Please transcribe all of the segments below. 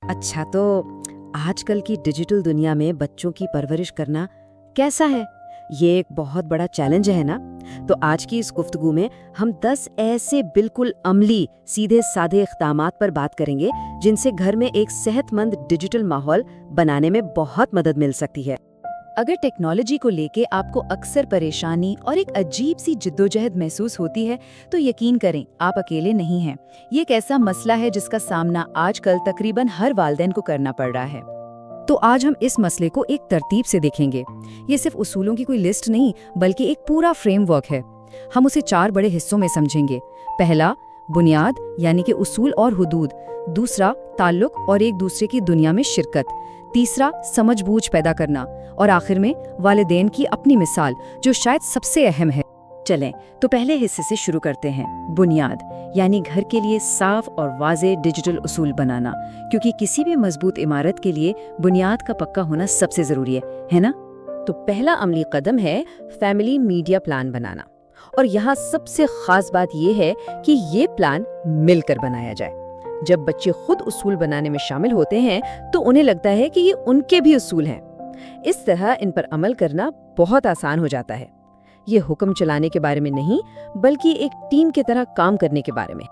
अच्छा, तो आजकल की डिजिटल दुनिया में बच्चों की परवरिश करना कैसा है? ये एक बहुत बड़ा चैलेंज है ना? तो आज की इस गुफ्तगू में हम 10 ऐसे बिल्कुल अमली, सीधे साधे इक़दामात पर बात करेंगे जिनसे घर में एक सेहतमंद डिजिटल माहौल बनाने में बहुत मदद मिल सकती है। अगर टेक्नोलॉजी को लेके आपको अक्सर परेशानी और एक अजीब सी जिद्दोजहद महसूस होती है, तो यकीन करें आप अकेले नहीं हैं। ये एक ऐसा मसला है जिसका सामना आजकल तकरीबन हर वालिदैन को करना पड़ रहा है। तो आज हम इस मसले को एक तरतीब से देखेंगे। ये सिर्फ उसूलों की कोई लिस्ट नहीं, बल्कि एक पूरा फ्रेमवर्क है। हम उसे 4 बड़े हिस्सों में समझेंगे। पहला, बुनियाद यानी कि उसूल और हुदूद। दूसरा, ताल्लुक और एक दूसरे की दुनिया में शिरकत। तीसरा, समझ-बूझ पैदा करना। और आखिर में वालिदैन की अपनी मिसाल, जो शायद सबसे अहम है। चलें तो पहले हिस्से से शुरू करते हैं, बुनियाद यानी घर के लिए साफ और वाज़ेह डिजिटल उसूल बनाना, क्योंकि किसी भी मजबूत इमारत के लिए बुनियाद का पक्का होना सबसे ज़रूरी है ना? तो पहला अमली कदम है फैमिली मीडिया प्लान बनाना। और यहाँ सबसे खास बात यह है कि ये प्लान मिलकर बनाया जाए। जब बच्चे खुद उसूल बनाने में शामिल होते हैं तो उन्हें लगता है कि ये उनके भी उसूल हैं। इस तरह इन पर अमल करना बहुत आसान हो जाता है। ये हुक्म चलाने के बारे में नहीं, बल्कि एक टीम की तरह काम करने के बारे में।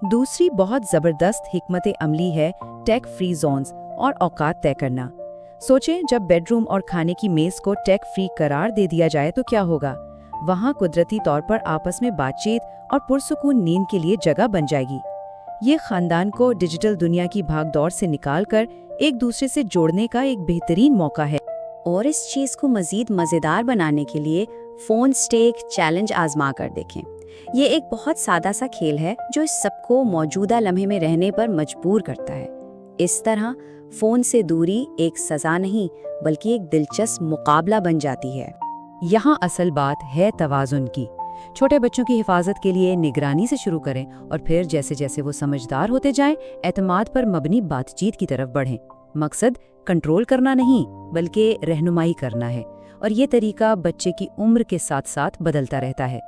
दूसरी बहुत ज़बरदस्त हिकमत अमली है टेक फ्री जोन्स और औकात तय करना। सोचें, जब बेडरूम और खाने की मेज़ को टेक फ्री करार दे दिया जाए तो क्या होगा? वहाँ कुदरती तौर पर आपस में बातचीत और पुरसुकून नींद के लिए जगह बन जाएगी। ये खानदान को डिजिटल दुनिया की भागदौड़ से निकालकर एक दूसरे से जोड़ने का एक बेहतरीन मौका है। और इस चीज़ को मज़ीद मज़ेदार बनाने के लिए फ़ोन स्टेक चैलेंज आजमा कर देखें। ये एक बहुत सादा सा खेल है जो इस सबको मौजूदा लम्हे में रहने पर मजबूर करता है। इस तरह फ़ोन से दूरी एक सज़ा नहीं, बल्कि एक दिलचस्प मुकाबला बन जाती है। यहाँ असल बात है तवाज़ुन की। छोटे बच्चों की हिफाजत के लिए निगरानी से शुरू करें और फिर जैसे जैसे वो समझदार होते जाएं, एतमाद पर मबनी बातचीत की तरफ बढ़ें। मकसद कंट्रोल करना नहीं, बल्कि रहनुमाई करना है। और ये तरीका बच्चे की उम्र के साथ साथ बदलता रहता है।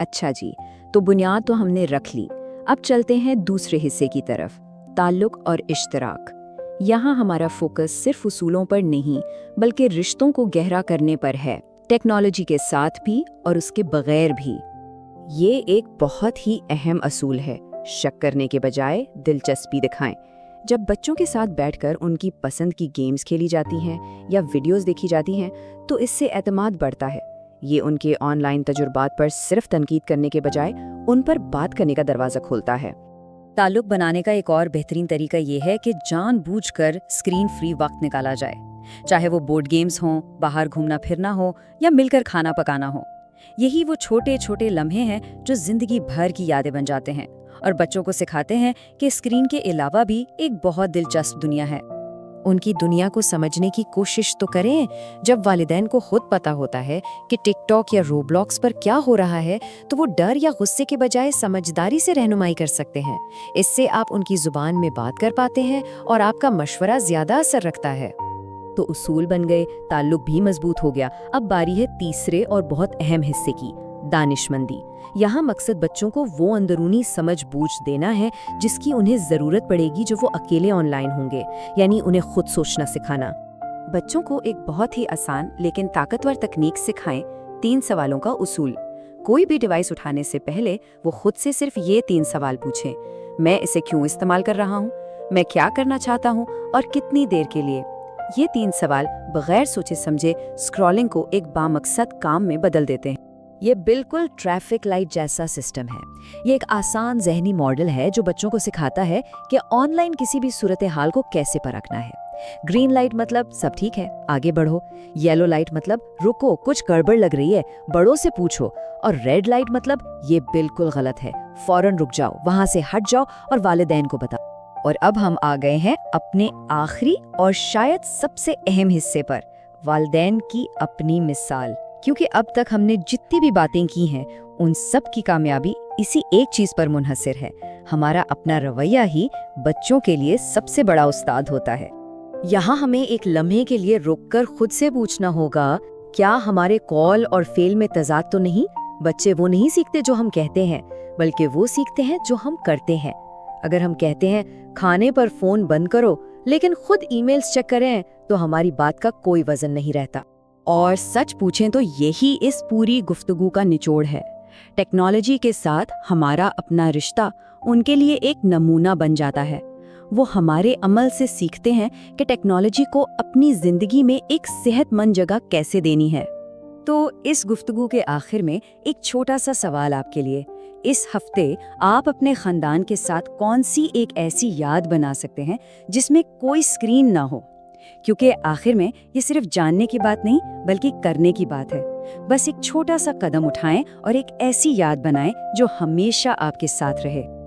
अच्छा जी, तो बुनियाद तो हमने रख ली। अब चलते हैं दूसरे हिस्से की तरफ, ताल्लुक और इश्तराक। यहाँ हमारा फोकस सिर्फ उसूलों पर नहीं, बल्कि रिश्तों को गहरा करने पर है, टेक्नोलॉजी के साथ भी और उसके बगैर भी। ये एक बहुत ही अहम असूल है। शक करने के बजाय दिलचस्पी दिखाएं। जब बच्चों के साथ बैठकर उनकी पसंद की गेम्स खेली जाती हैं या वीडियोस देखी जाती हैं, तो इससे एतमाद बढ़ता है। ये उनके ऑनलाइन तजुर्बात पर सिर्फ तनकीद करने के बजाय उन पर बात करने का दरवाज़ा खोलता है। ताल्लुक बनाने का एक और बेहतरीन तरीका ये है कि जानबूझकर स्क्रीन फ्री वक्त निकाला जाए, चाहे वो बोर्ड गेम्स हों, बाहर घूमना फिरना हो या मिलकर खाना पकाना हो। यही वो छोटे छोटे लम्हे हैं जो जिंदगी भर की यादें बन जाते हैं और बच्चों को सिखाते हैं कि स्क्रीन के अलावा भी एक बहुत दिलचस्प दुनिया है। उनकी दुनिया को समझने की कोशिश तो करें। जब वालिदैन को खुद पता होता है कि टिकटॉक या रोब्लॉक्स पर क्या हो रहा है, तो वो डर या गुस्से के बजाय समझदारी से रहनुमाई कर सकते हैं। इससे आप उनकी जुबान में बात कर पाते हैं और आपका मशवरा ज्यादा असर रखता है। तो उसूल बन गए, ताल्लुक भी मजबूत हो गया। अब बारी है तीसरे और बहुत अहम हिस्से की, दानिशमंदी। यहाँ मकसद बच्चों को वो अंदरूनी समझ बूझ देना है जिसकी उन्हें जरूरत पड़ेगी जो वो अकेले ऑनलाइन होंगे, यानी उन्हें खुद सोचना सिखाना। बच्चों को एक बहुत ही आसान लेकिन ताकतवर तकनीक सिखाएं, 3 सवालों का उसूल। कोई भी डिवाइस उठाने से पहले वो खुद से सिर्फ ये 3 सवाल पूछें। मैं इसे क्यों इस्तेमाल कर रहा हूँ, मैं क्या करना चाहता हूँ और कितनी देर के लिए। ये 3 सवाल बगैर सोचे समझे स्क्रॉलिंग को एक बामकसद काम में बदल देते हैं। ये बिल्कुल ट्रैफिक लाइट जैसा सिस्टम है। ये एक आसान ज़हनी मॉडल है जो बच्चों को सिखाता है कि ऑनलाइन किसी भी सूरत हाल को कैसे परखना है। ग्रीन लाइट मतलब सब ठीक है, आगे बढ़ो। येलो लाइट मतलब रुको, कुछ गड़बड़ लग रही है, बड़ों से पूछो। और रेड लाइट मतलब ये बिल्कुल गलत है, फौरन रुक जाओ, वहां से हट जाओ और वालिदैन को बताओ। और अब हम आ गए हैं अपने आखिरी और शायद सबसे अहम हिस्से पर, वालिदैन की अपनी मिसाल। क्योंकि अब तक हमने जितनी भी बातें की हैं, उन सब की कामयाबी इसी एक चीज पर मुनहसर है। हमारा अपना रवैया ही बच्चों के लिए सबसे बड़ा उस्ताद होता है। यहाँ हमें एक लम्हे के लिए रुककर खुद से पूछना होगा, क्या हमारे कॉल और फेल में तजाद तो नहीं? बच्चे वो नहीं सीखते जो हम कहते हैं, बल्कि वो सीखते हैं जो हम करते हैं। अगर हम कहते हैं खाने पर फोन बंद करो, लेकिन खुद ईमेल्स चेक करें तो हमारी बात का कोई वजन नहीं रहता। और सच पूछें तो यही इस पूरी गुफ्तगू का निचोड़ है। टेक्नोलॉजी के साथ हमारा अपना रिश्ता उनके लिए एक नमूना बन जाता है। वो हमारे अमल से सीखते हैं कि टेक्नोलॉजी को अपनी जिंदगी में एक सेहतमंद जगह कैसे देनी है। तो इस गुफ्तगू के आखिर में एक छोटा सा सवाल आपके लिए। इस हफ्ते आप अपने खानदान के साथ कौन सी एक ऐसी याद बना सकते हैं जिसमें कोई स्क्रीन ना हो? क्योंकि आखिर में ये सिर्फ जानने की बात नहीं बल्कि करने की बात है। बस एक छोटा सा कदम उठाएं और एक ऐसी याद बनाएं जो हमेशा आपके साथ रहे।